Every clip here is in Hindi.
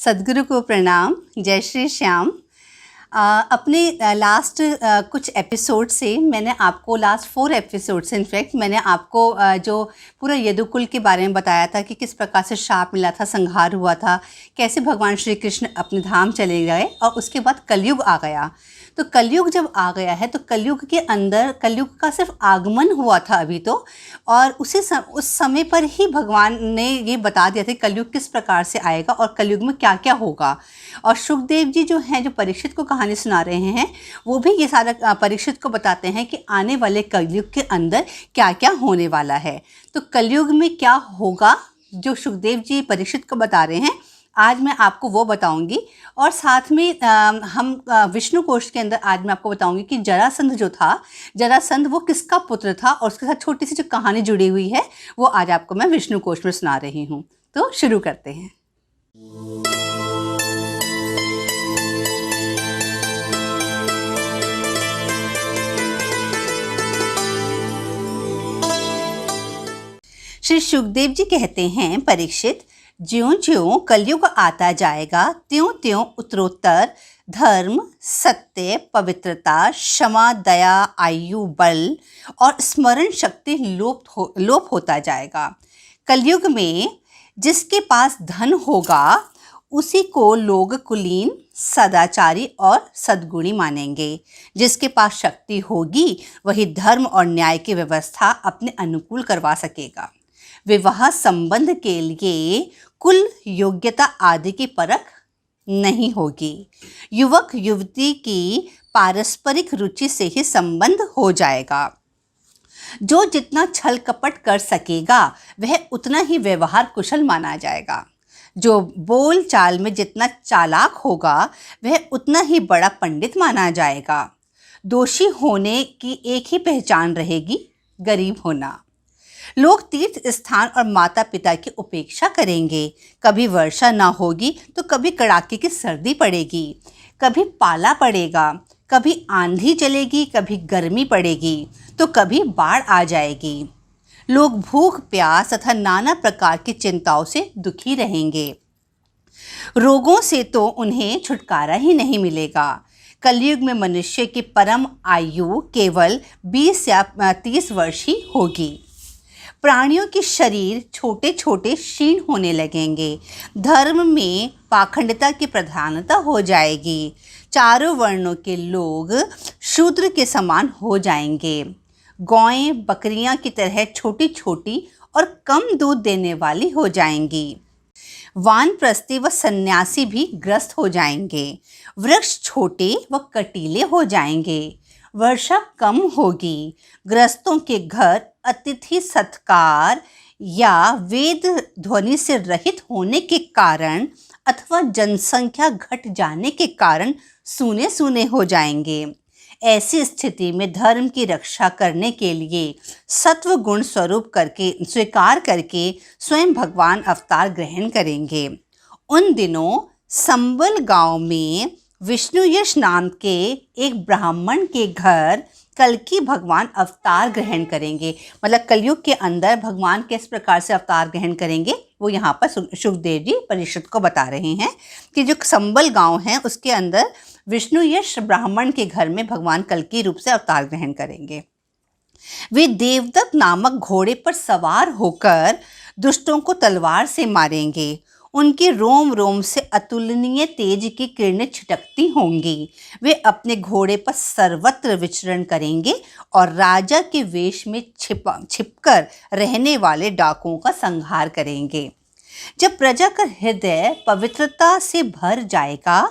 सद्गुरु को प्रणाम। जय श्री श्याम। अपने लास्ट कुछ एपिसोड से मैंने आपको लास्ट 4 एपिसोड से इनफैक्ट मैंने आपको जो पूरा यदुकुल के बारे में बताया था कि किस प्रकार से शाप मिला था, संहार हुआ था, कैसे भगवान श्री कृष्ण अपने धाम चले गए और उसके बाद कलयुग आ गया। तो कलयुग जब आ गया है तो कलयुग के अंदर कलयुग का सिर्फ आगमन हुआ था अभी तो, और उस समय पर ही भगवान ने ये बता दिया था कलयुग किस प्रकार से आएगा और कलयुग में क्या क्या होगा। और शुकदेव जी जो हैं, जो परीक्षित को कहानी सुना रहे हैं, वो भी ये सारा परीक्षित को बताते हैं कि आने वाले कलयुग के अंदर क्या क्या होने वाला है। तो कलयुग में क्या होगा जो शुकदेव जी परीक्षित को बता रहे हैं, आज मैं आपको वो बताऊंगी। और साथ में हम विष्णु कोश के अंदर आज मैं आपको बताऊंगी कि जरासंध जो था, जरासंध वो किसका पुत्र था और उसके साथ छोटी सी जो कहानी जुड़ी हुई है वो आज आपको मैं विष्णु कोश में सुना रही हूँ। तो शुरू करते हैं। श्री शुकदेव जी कहते हैं, परीक्षित, ज्यों ज्यों कलयुग आता जाएगा त्यों त्यों उत्तरोत्तर धर्म, सत्य, पवित्रता, क्षमा, दया, आयु, बल और स्मरण शक्ति लोप होता जाएगा। कलयुग में जिसके पास धन होगा उसी को लोग कुलीन, सदाचारी और सद्गुणी मानेंगे। जिसके पास शक्ति होगी वही धर्म और न्याय की व्यवस्था अपने अनुकूल करवा सकेगा। विवाह संबंध के लिए कुल, योग्यता आदि की परख नहीं होगी। युवक युवती की पारस्परिक रुचि से ही संबंध हो जाएगा। जो जितना छल कपट कर सकेगा वह उतना ही व्यवहार कुशल माना जाएगा। जो बोल चाल में जितना चालाक होगा वह उतना ही बड़ा पंडित माना जाएगा। दोषी होने की एक ही पहचान रहेगी, गरीब होना। लोग तीर्थ स्थान और माता पिता की उपेक्षा करेंगे। कभी वर्षा ना होगी तो कभी कड़ाके की सर्दी पड़ेगी, कभी पाला पड़ेगा, कभी आंधी चलेगी, कभी गर्मी पड़ेगी तो कभी बाढ़ आ जाएगी। लोग भूख प्यास तथा नाना प्रकार की चिंताओं से दुखी रहेंगे। रोगों से तो उन्हें छुटकारा ही नहीं मिलेगा। कलयुग में मनुष्य की परम आयु केवल 20 या 30 वर्ष ही होगी। प्राणियों के शरीर छोटे छोटे क्षीण होने लगेंगे। धर्म में पाखंडता की प्रधानता हो जाएगी। चारों वर्णों के लोग शूद्र के समान हो जाएंगे। गौएं बकरियां की तरह छोटी छोटी और कम दूध देने वाली हो जाएंगी। वानप्रस्थी व सन्यासी भी ग्रस्त हो जाएंगे। वृक्ष छोटे व कटीले हो जाएंगे। वर्षा कम होगी। ग्रस्तों के घर अतिथि सत्कार या वेद ध्वनि से रहित होने के कारण अथवा जनसंख्या घट जाने के कारण सूने सूने हो जाएंगे। ऐसी स्थिति में धर्म की रक्षा करने के लिए सत्व गुण स्वरूप स्वीकार करके स्वयं भगवान अवतार ग्रहण करेंगे। उन दिनों संबल गांव में विष्णु यश नाम के एक ब्राह्मण के घर कल्कि भगवान अवतार ग्रहण करेंगे। मतलब कलयुग के अंदर भगवान किस प्रकार से अवतार ग्रहण करेंगे वो यहाँ पर शुकदेव जी परीक्षित को बता रहे हैं कि जो संबल गांव है उसके अंदर विष्णु यश ब्राह्मण के घर में भगवान कल्कि रूप से अवतार ग्रहण करेंगे। वे देवदत्त नामक घोड़े पर सवार होकर दुष्टों को तलवार से मारेंगे। उनके रोम रोम से अतुलनीय तेज की किरणें छिटकती होंगी। वे अपने घोड़े पर सर्वत्र विचरण करेंगे और राजा के वेश में छिपकर रहने वाले डाकुओं का संहार करेंगे। जब प्रजा का हृदय पवित्रता से भर जाएगा,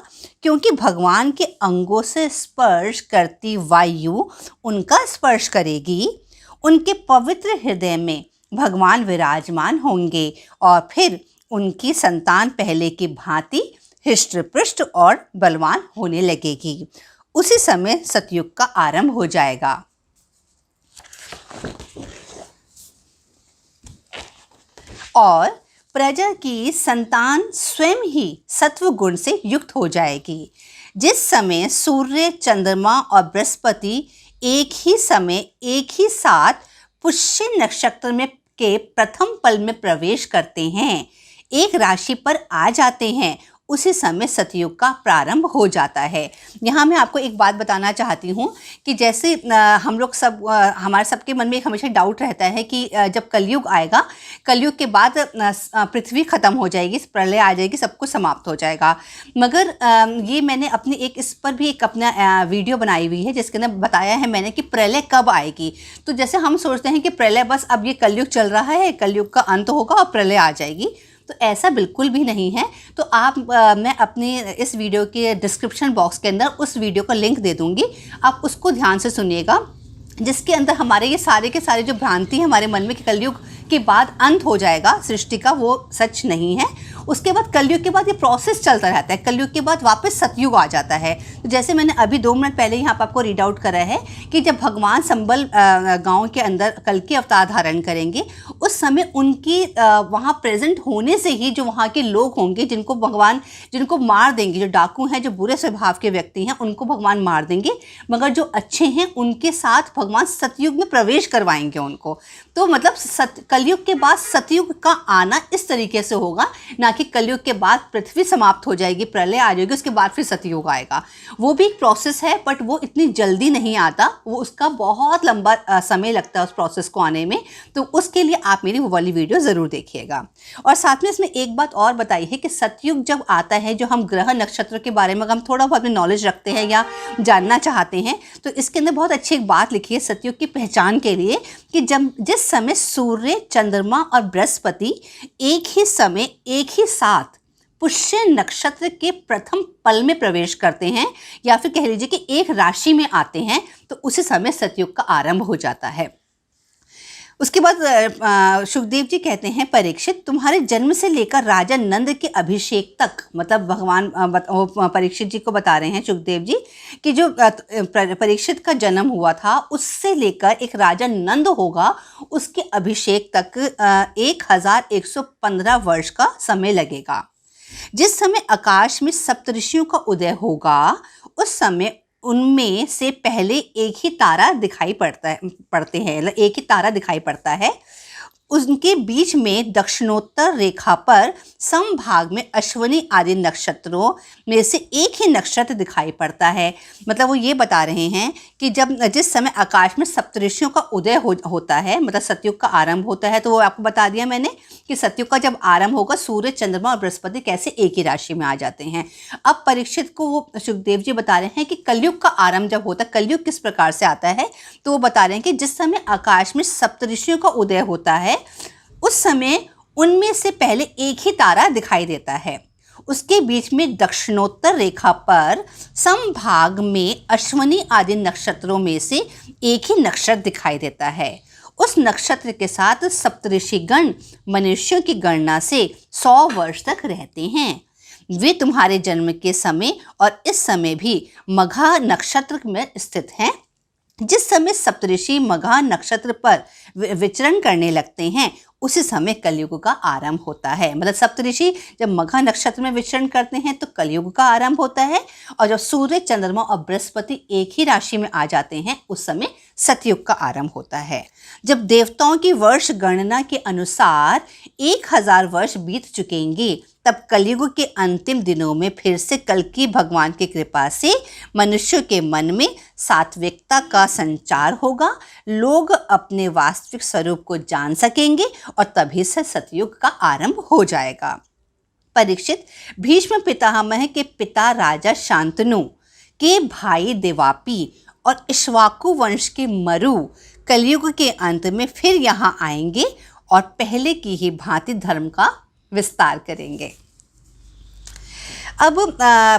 क्योंकि भगवान के अंगों से स्पर्श करती वायु उनका स्पर्श करेगी, उनके पवित्र हृदय में भगवान विराजमान होंगे और फिर उनकी संतान पहले की भांति हृष्ट-पुष्ट और बलवान होने लगेगी। उसी समय सतयुग का आरंभ हो जाएगा। और प्रजा की संतान स्वयं ही सत्व गुण से युक्त हो जाएगी। जिस समय सूर्य, चंद्रमा और बृहस्पति एक ही समय एक ही साथ पुष्य नक्षत्र में के प्रथम पल में प्रवेश करते हैं, एक राशि पर आ जाते हैं, उसी समय सतयुग का प्रारंभ हो जाता है। यहाँ मैं आपको एक बात बताना चाहती हूँ कि जैसे हम लोग सब हमारे सबके मन में एक हमेशा डाउट रहता है कि जब कलयुग आएगा, कलयुग के बाद पृथ्वी खत्म हो जाएगी, प्रलय आ जाएगी, सब कुछ समाप्त हो जाएगा। मगर ये मैंने अपनी इस पर भी एक अपना वीडियो बनाई हुई है जिसके अंदर बताया है मैंने कि प्रलय कब आएगी। तो जैसे हम सोचते हैं कि प्रलय बस अब ये कलयुग चल रहा है, कलयुग का अंत होगा और प्रलय आ जाएगी, तो ऐसा बिल्कुल भी नहीं है। तो आप मैं अपनी इस वीडियो के डिस्क्रिप्शन बॉक्स के अंदर उस वीडियो का लिंक दे दूँगी, आप उसको ध्यान से सुनिएगा, जिसके अंदर हमारे ये सारे के सारे जो भ्रांति है हमारे मन में कि कलयुग के बाद अंत हो जाएगा सृष्टि का, वो सच नहीं है। उसके बाद कलयुग के बाद ये प्रोसेस चलता रहता है, कलयुग के बाद वापस सतयुग आ जाता है। तो जैसे मैंने अभी 2 मिनट पहले यहाँ पर आपको रीड आउट करा है कि जब भगवान संबल गांव के अंदर कल्कि अवतार धारण करेंगे, उस समय उनकी वहाँ प्रेजेंट होने से ही जो वहाँ के लोग होंगे जिनको भगवान जिनको मार देंगे, जो डाकू हैं, जो बुरे स्वभाव के व्यक्ति हैं, उनको भगवान मार देंगे, मगर जो अच्छे हैं उनके साथ भगवान सतयुग में प्रवेश करवाएंगे उनको। तो मतलब कलयुग के बाद सतयुग का आना इस तरीके से होगा, ना कि कलयुग के बाद पृथ्वी समाप्त हो जाएगी, प्रलय आ जाएगी, उसके बाद फिर सतयुग आएगा। वो भी एक प्रोसेस है, बट वो इतनी जल्दी नहीं आता, वो उसका बहुत लंबा समय लगता है उस प्रोसेस को आने में। तो उसके लिए आप मेरी वो वाली वीडियो ज़रूर देखिएगा। और साथ में इसमें एक बात और बताई है कि सतयुग जब आता है, जो हम ग्रह नक्षत्र के बारे में हम थोड़ा बहुत नॉलेज रखते हैं या जानना चाहते हैं, तो इसके अंदर बहुत अच्छी एक बात लिखी है सतयुग की पहचान के लिए कि जिस समय सूर्य, चंद्रमा और बृहस्पति एक ही समय एक ही साथ पुष्य नक्षत्र के प्रथम पल में प्रवेश करते हैं, या फिर कह लीजिए कि एक राशि में आते हैं, तो उसी समय सतयुग का आरंभ हो जाता है। उसके बाद सुखदेव जी कहते हैं, परीक्षित, तुम्हारे जन्म से लेकर राजा नंद के अभिषेक तक, मतलब भगवान परीक्षित जी को बता रहे हैं सुखदेव जी कि जो परीक्षित का जन्म हुआ था उससे लेकर एक राजा नंद होगा उसके अभिषेक तक 1115 वर्ष का समय लगेगा। जिस समय आकाश में सप्तऋषियों का उदय होगा, उस समय उनमें से पहले एक ही तारा दिखाई पड़ते हैं, एक ही तारा दिखाई पड़ता है। उनके बीच में दक्षिणोत्तर रेखा पर समभाग में अश्विनी आदि नक्षत्रों में से एक ही नक्षत्र दिखाई पड़ता है। मतलब वो ये बता रहे हैं कि जिस समय आकाश में सप्तऋषियों का उदय होता है, मतलब सतयुग का आरंभ होता है, तो वो आपको बता दिया मैंने कि सतयुग का जब आरंभ होगा, सूर्य, चंद्रमा और बृहस्पति कैसे एक ही राशि में आ जाते हैं। अब परीक्षित को वो सुखदेव जी बता रहे हैं कि कलयुग का आरंभ जब होता है, कलयुग किस प्रकार से आता है, तो वो बता रहे हैं कि जिस समय आकाश में सप्तऋषियों का उदय होता है, उस समय उनमें से पहले एक ही तारा दिखाई देता है। उसके बीच में दक्षिणोत्तर रेखा पर समभाग में अश्विनी आदि नक्षत्रों में से एक ही नक्षत्र दिखाई देता है। उस नक्षत्र के साथ सप्तऋषिगण मनुष्यों की गणना से 100 वर्ष तक रहते हैं। वे तुम्हारे जन्म के समय और इस समय भी मघा नक्षत्र में स्थित हैं। जिस समय सप्तऋषि मघा नक्षत्र पर विचरण करने लगते हैं, उसी समय कलयुग का आरंभ होता है। मतलब सप्तऋषि जब मघा नक्षत्र में विचरण करते हैं तो कलयुग का आरंभ होता है, और जब सूर्य, चंद्रमा और बृहस्पति एक ही राशि में आ जाते हैं, उस समय सतयुग का आरंभ होता है। जब देवताओं की वर्ष गणना के अनुसार 1000 वर्ष बीत चुकेंगे, तब कलयुग के अंतिम दिनों में फिर से कल्कि भगवान की कृपा से मनुष्यों के मन में सात्विकता का संचार होगा। लोग अपने वास्तविक स्वरूप को जान सकेंगे और तभी से सतयुग का आरंभ हो जाएगा। परीक्षित, भीष्म पितामह के पिता राजा शांतनु के भाई देवापी और इक्ष्वाकु वंश के मरु कलयुग के अंत में फिर यहाँ आएंगे और पहले की ही भांति धर्म का विस्तार करेंगे। अब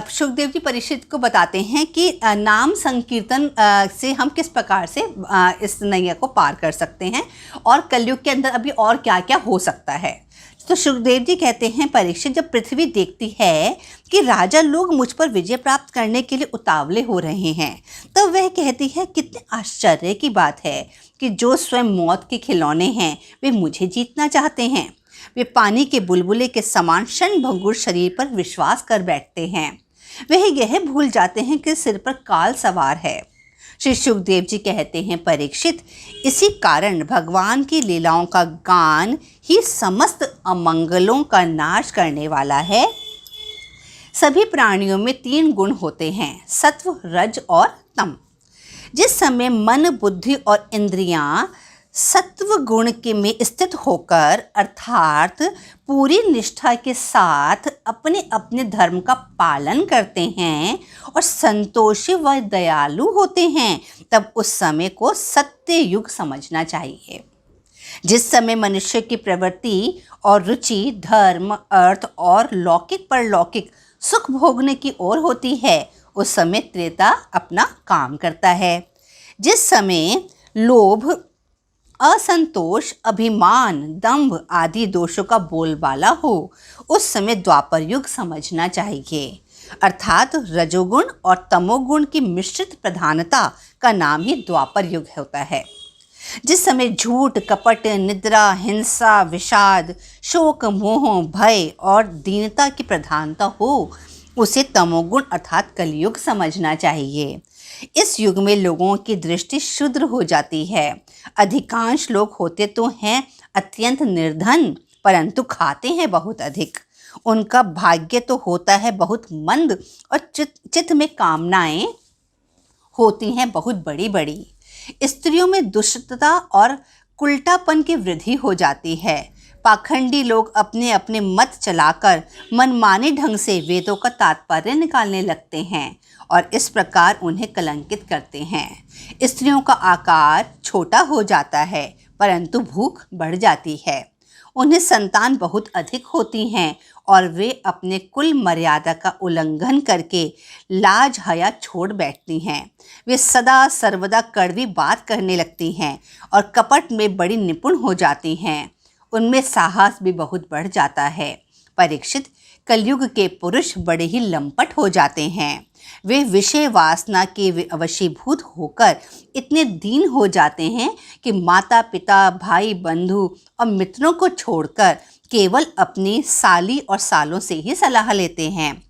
सुखदेव जी परीक्षित को बताते हैं कि नाम संकीर्तन से हम किस प्रकार से इस नैया को पार कर सकते हैं और कलयुग के अंदर अभी और क्या क्या हो सकता है। तो सुखदेव जी कहते हैं, परीक्षित, जब पृथ्वी देखती है कि राजा लोग मुझ पर विजय प्राप्त करने के लिए उतावले हो रहे हैं, तब वह कहती है, कितने आश्चर्य की बात है कि जो स्वयं मौत के खिलौने हैं वे मुझे जीतना चाहते हैं। वे पानी के बुलबुले के समान क्षणभंगुर शरीर पर विश्वास कर बैठते हैं। वह यह भूल जाते हैं कि सिर पर काल सवार है। श्री सुखदेव जी कहते हैं, परीक्षित, इसी कारण भगवान की लीलाओं का गान ही समस्त अमंगलों का नाश करने वाला है। सभी प्राणियों में 3 गुण होते हैं, सत्व, रज और तम। जिस समय मन, बुद्धि और इंद्रियां सत्व गुण के में स्थित होकर अर्थात पूरी निष्ठा के साथ अपने अपने धर्म का पालन करते हैं और संतोषी व दयालु होते हैं, तब उस समय को सत्य युग समझना चाहिए। जिस समय मनुष्य की प्रवृत्ति और रुचि धर्म, अर्थ और लौकिक परलौकिक सुख भोगने की ओर होती है, उस समय त्रेता अपना काम करता है। जिस समय लोभ, असंतोष, अभिमान, दंभ आदि दोषों का बोलबाला हो, उस समय द्वापर युग समझना चाहिए। अर्थात रजोगुण और तमोगुण की मिश्रित प्रधानता का नाम ही द्वापर युग होता है। जिस समय झूठ, कपट, निद्रा, हिंसा, विषाद, शोक, मोह, भय और दीनता की प्रधानता हो, उसे तमोगुण अर्थात कलयुग समझना चाहिए। इस युग में लोगों की दृष्टि क्षुद्र हो जाती है। अधिकांश लोग होते तो हैं अत्यंत निर्धन, परंतु खाते हैं बहुत अधिक। उनका भाग्य तो होता है बहुत मंद और चित्त में कामनाएं होती हैं बहुत बड़ी बड़ी। स्त्रियों में दुष्टता और कुलटापन की वृद्धि हो जाती है। पाखंडी लोग अपने अपने मत चलाकर मनमाने ढंग से वेदों का तात्पर्य निकालने लगते हैं और इस प्रकार उन्हें कलंकित करते हैं। स्त्रियों का आकार छोटा हो जाता है, परंतु भूख बढ़ जाती है। उन्हें संतान बहुत अधिक होती हैं और वे अपने कुल मर्यादा का उल्लंघन करके लाज हया छोड़ बैठती हैं। वे सदा सर्वदा कड़वी बात करने लगती हैं और कपट में बड़ी निपुण हो जाती हैं। उनमें साहस भी बहुत बढ़ जाता है। परीक्षित, कलयुग के पुरुष बड़े ही लंपट हो जाते हैं। वे विषय वासना के वशीभूत होकर इतने दीन हो जाते हैं कि माता पिता, भाई बंधु और मित्रों को छोड़कर केवल अपनी साली और सालों से ही सलाह लेते हैं।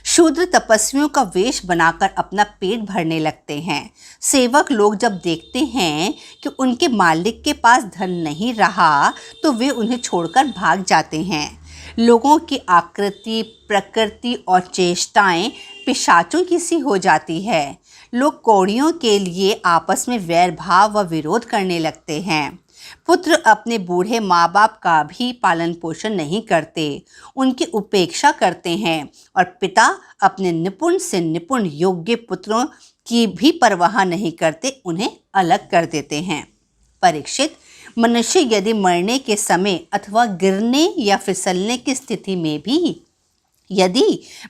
शूद्र तपस्वियों का वेश बनाकर अपना पेट भरने लगते हैं। सेवक लोग जब देखते हैं कि उनके मालिक के पास धन नहीं रहा, तो वे उन्हें छोड़कर भाग जाते हैं। लोगों की आकृति, प्रकृति और चेष्टाएं पिशाचों की सी हो जाती है। लोग कौड़ियों के लिए आपस में वैर भाव व विरोध करने लगते हैं। पुत्र अपने बूढ़े माँ बाप का भी पालन पोषण नहीं करते, उनकी उपेक्षा करते हैं और पिता अपने निपुण से निपुण योग्य पुत्रों की भी परवाह नहीं करते, उन्हें अलग कर देते हैं। परीक्षित, मनुष्य यदि मरने के समय अथवा गिरने या फिसलने की स्थिति में भी यदि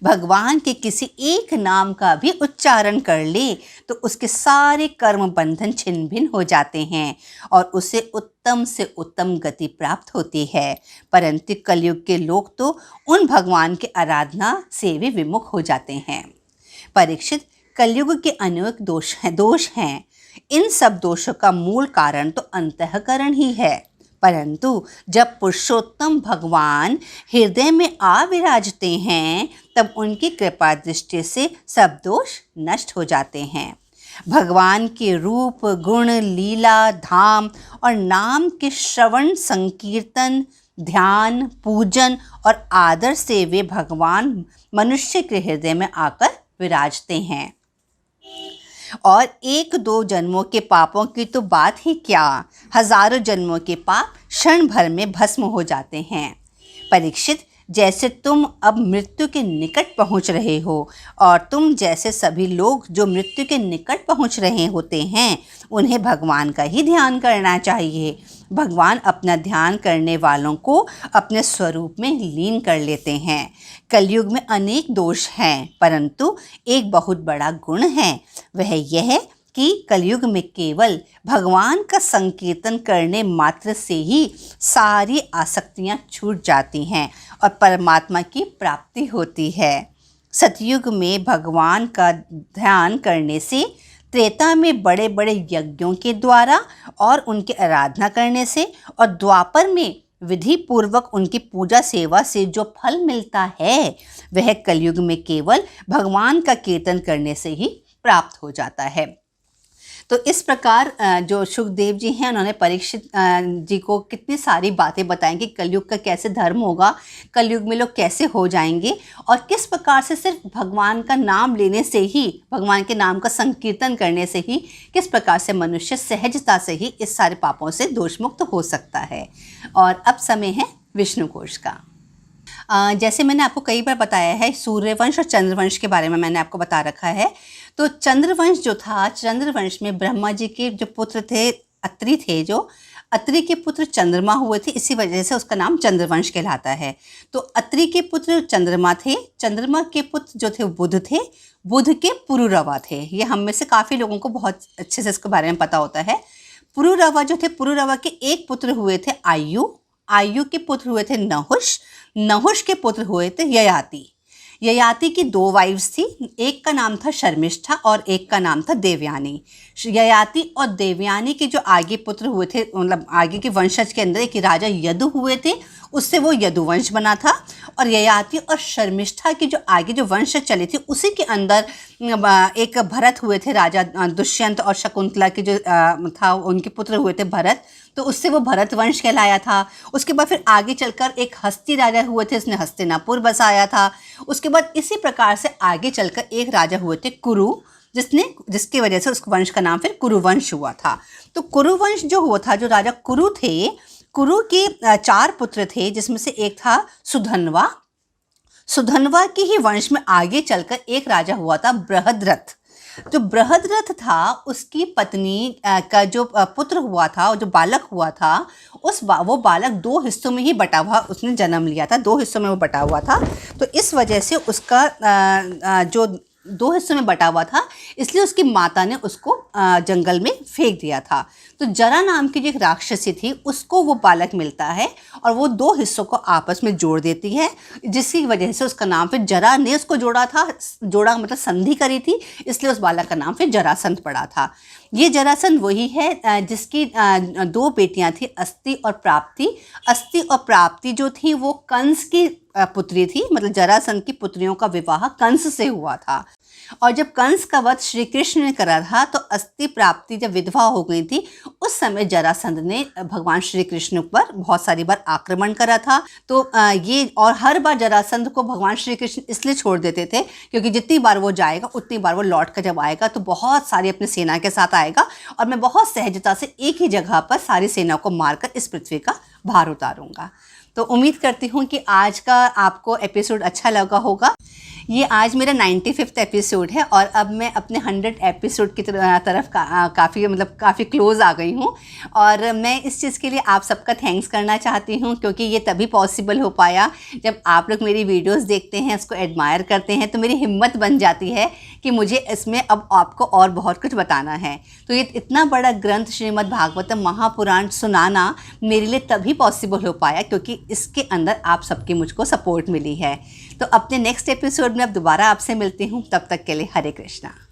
भगवान के किसी एक नाम का भी उच्चारण कर ले, तो उसके सारे कर्म बंधन छिन्न भिन्न हो जाते हैं और उसे उत्तम से उत्तम गति प्राप्त होती है। परंतु कलयुग के लोग तो उन भगवान की आराधना से भी विमुख हो जाते हैं। परीक्षित, कलयुग के अनेक दोष हैं। इन सब दोषों का मूल कारण तो अंतःकरण ही है, परंतु जब पुरुषोत्तम भगवान हृदय में आ विराजते हैं, तब उनकी कृपा दृष्टि से सब दोष नष्ट हो जाते हैं। भगवान के रूप, गुण, लीला, धाम और नाम के श्रवण, संकीर्तन, ध्यान, पूजन और आदर से वे भगवान मनुष्य के हृदय में आकर विराजते हैं। और 1-2 जन्मों के पापों की तो बात ही क्या, हजारों जन्मों के पाप क्षण भर में भस्म हो जाते हैं। परीक्षित, जैसे तुम अब मृत्यु के निकट पहुंच रहे हो और तुम जैसे सभी लोग जो मृत्यु के निकट पहुंच रहे होते हैं, उन्हें भगवान का ही ध्यान करना चाहिए। भगवान अपना ध्यान करने वालों को अपने स्वरूप में लीन कर लेते हैं। कलयुग में अनेक दोष हैं, परंतु एक बहुत बड़ा गुण है, वह यह कि कलयुग में केवल भगवान का संकीर्तन करने मात्र से ही सारी आसक्तियां छूट जाती हैं और परमात्मा की प्राप्ति होती है। सतयुग में भगवान का ध्यान करने से, त्रेता में बड़े बड़े यज्ञों के द्वारा और उनकी आराधना करने से, और द्वापर में विधि पूर्वक उनकी पूजा सेवा से जो फल मिलता है, वह कलयुग में केवल भगवान का कीर्तन करने से ही प्राप्त हो जाता है। तो इस प्रकार जो सुखदेव जी हैं उन्होंने परीक्षित जी को कितनी सारी बातें बताई कि कलयुग का कैसे धर्म होगा, कलयुग में लोग कैसे हो जाएंगे और किस प्रकार से सिर्फ भगवान का नाम लेने से ही, भगवान के नाम का संकीर्तन करने से ही किस प्रकार से मनुष्य सहजता से ही इस सारे पापों से दोषमुक्त हो सकता है। और अब समय है विष्णु कोश का। जैसे मैंने आपको कई बार बताया है, सूर्यवंश और चंद्रवंश के बारे में मैंने आपको बता रखा है। तो चंद्रवंश जो था, चंद्रवंश में ब्रह्मा जी के जो पुत्र थे अत्रि थे, जो अत्रि के पुत्र चंद्रमा हुए थे, इसी वजह से उसका नाम चंद्रवंश कहलाता है। तो अत्रि के पुत्र चंद्रमा थे, चंद्रमा के पुत्र जो थे बुध थे, बुध के पुरुरवा थे। ये हम में से काफ़ी लोगों को बहुत अच्छे से इसके बारे में पता होता है। पुरुरवा जो थे, पुरुरवा के एक पुत्र हुए थे आयु, आयु के पुत्र हुए थे नहुष, नहुष के पुत्र हुए थे ययाति। ययाति की 2 वाइफ्स थी, एक का नाम था शर्मिष्ठा और एक का नाम था देवयानी। ययाति और देवयानी के जो आगे पुत्र हुए थे, मतलब आगे के वंशज के अंदर एक राजा यदु हुए थे, उससे वो यदुवंश बना था। और ययाति और शर्मिष्ठा के जो आगे जो वंश चले थे, उसी के अंदर एक भरत हुए थे, राजा दुष्यंत और शकुंतला के जो था उनके पुत्र हुए थे भरत, तो उससे वो भरत वंश कहलाया था। उसके बाद फिर आगे चलकर एक हस्ती राजा हुए थे, उसने हस्तिनापुर बसाया था। उसके बाद इसी प्रकार से आगे चलकर एक राजा हुए थे कुरु, जिसकी वजह से उस वंश का नाम फिर कुरुवंश हुआ था। तो कुरुवंश जो हुआ था, जो राजा कुरु थे, कुरु के 4 पुत्र थे, जिसमें से एक था सुधन्वा। सुधन्वा के ही वंश में आगे चलकर एक राजा हुआ था बृहद्रथ। जो बृहद्रथ था, उसकी पत्नी का जो पुत्र हुआ था और जो बालक हुआ था, वो बालक 2 हिस्सों में ही बटा हुआ उसने जन्म लिया था, 2 हिस्सों में वो बटा हुआ था। तो इस वजह से उसका जो 2 हिस्सों में बटा हुआ था, इसलिए उसकी माता ने उसको जंगल में फेंक दिया था। तो जरा नाम की जो एक राक्षसी थी, उसको वो बालक मिलता है और वो 2 हिस्सों को आपस में जोड़ देती है, जिसकी वजह से उसका नाम फिर जरा ने उसको जोड़ा था, जोड़ा मतलब संधि करी थी, इसलिए उस बालक का नाम फिर जरासंध पड़ा था। ये जरासंध वही है जिसकी 2 बेटियां थी, अस्ति और प्राप्ति। अस्ति और प्राप्ति जो थी वो कंस की पुत्री थी, मतलब जरासंध की पुत्रियों का विवाह कंस से हुआ था। और जब कंस का वध श्री कृष्ण ने करा था, तो अस्ति प्राप्ति जब विधवा हो गई थी, उस समय जरासंध ने भगवान श्री कृष्ण पर बहुत सारी बार आक्रमण करा था। तो ये और हर बार जरासंध को भगवान श्री कृष्ण इसलिए छोड़ देते थे क्योंकि जितनी बार वो जाएगा उतनी बार वो लौट कर जब आएगा तो बहुत सारी अपनी सेना के साथ आएगा और मैं बहुत सहजता से एक ही जगह पर सारी सेना को मारकर इस पृथ्वी का भार उतारूंगा। तो उम्मीद करती हूँ कि आज का आपको एपिसोड अच्छा लगा होगा। ये आज मेरा 95th एपिसोड है और अब मैं अपने 100 एपिसोड की तरफ काफ़ी क्लोज़ आ गई हूँ। और मैं इस चीज़ के लिए आप सबका थैंक्स करना चाहती हूँ क्योंकि ये तभी पॉसिबल हो पाया जब आप लोग मेरी वीडियोस देखते हैं, उसको एडमायर करते हैं, तो मेरी हिम्मत बन जाती है कि मुझे इसमें अब आपको और बहुत कुछ बताना है। तो ये इतना बड़ा ग्रंथ श्रीमद् भागवतम महापुराण सुनाना मेरे लिए तभी पॉसिबल हो पाया क्योंकि इसके अंदर आप सबकी मुझको सपोर्ट मिली है। तो अपने नेक्स्ट एपिसोड में अब दोबारा आपसे मिलती हूँ, तब तक के लिए हरे कृष्णा।